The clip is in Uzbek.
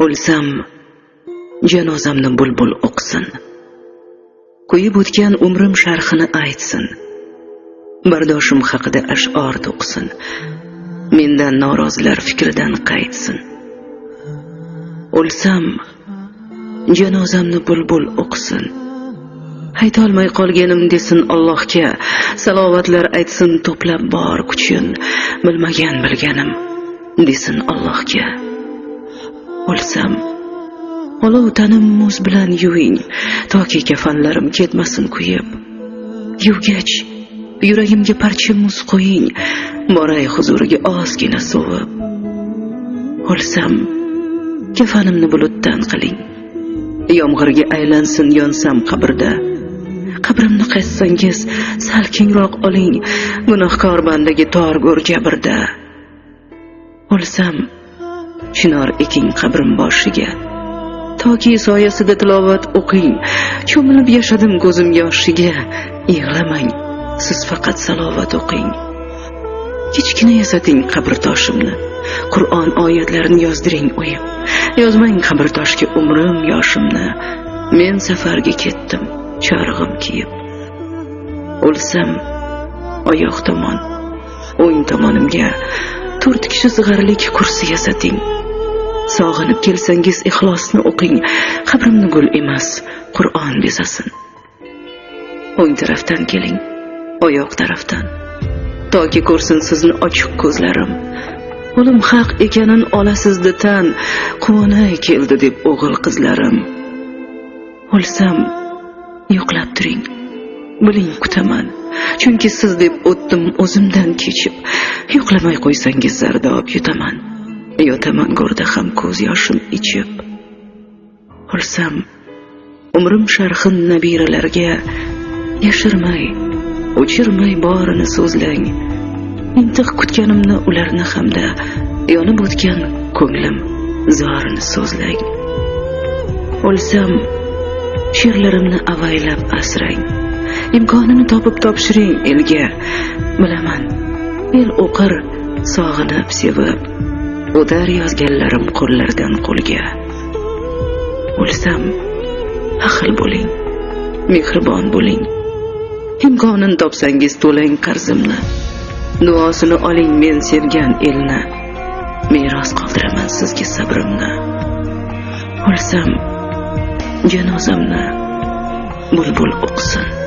O'lsam, janozamni bulbul o'qsin. Qo'yib o'tgan umrim sharhini aytsin. Bardoshim haqida ash'or to'qsin. Mendan norozilar fikridan qaytsin. O'lsam, janozamni bulbul o'qsin. Aytolmay qolganim desin Allohga, salovatlar aytsin to'plab bor kuchin. Bilmagan bilganim desin Allohga. O'lsam, olov tanim muz bilan yuving, toki kafanlarim ketmasin kuyib. Yuvgach, yuragimga parcha muz qo'ying, boray huzuriga ozgina sovib. O'lsam, kafanimni bulutdan qiling, yomg'irga aylansin yonsam qabrda. Qabrimni qassangiz sal kengroq oling, gunohkor bandaga torgur jabrda. O'lsam, chinor eking qabrim boshiga, toki soyasida tilovat o'qing. Cho'milib yashadim ko'zim yoshiga, yig'lamang, siz faqat salovat o'qing. Kichkina yasating qabr toshimni, Qur'on oyatlarini yozdiring o'yib. Yozmang qabr toshga umrim yoshimni, men safarga ketdim chorig'im kiyib. O'lsam, oyoq tomon, o'ng tomonimga 4 kishi zig'irlik kursi yasating. Sog'inib kelsangiz ixlosni o'qing, qabrimni gul emas, Qur'on bezasin. O'ng tarafdan keling, oyoq tarafdan, toki ko'rsin sizni ochiq ko'zlarim. O'lim haq ekanin olasizda tan, quvonay keldi deb o'g'il qizlarim. O'lsam, yo'qlab turing, biling kutaman, chunki siz deb o'tdim o'zimdan kechib. Yo'qlamay qo'ysangiz zardob yutaman, yotaman go'rda ham ko'z yoshim ichib. O'lsam, umrim sharhin nabiralarga yashirmay, o'chirmay borini so'zlang. Intiq kutganimni ularni hamda yonib o'tgan ko'nglim zorini so'zlang. O'lsam, she'rlarimni avaylab asrang, imkonini topib topshiring elga. Bilaman, el o'qir sog'inib sevib, o'tar yozganlarim qo'llardan qo'lga. O'lsam, ahil bo'ling, mehribon bo'ling, imkonin topsangiz to'lang qarzimni. Duosini oling men sevgan elni, meros qoldiraman sizga sabrimni. O'lsam, janozamni bulbul o'qsin.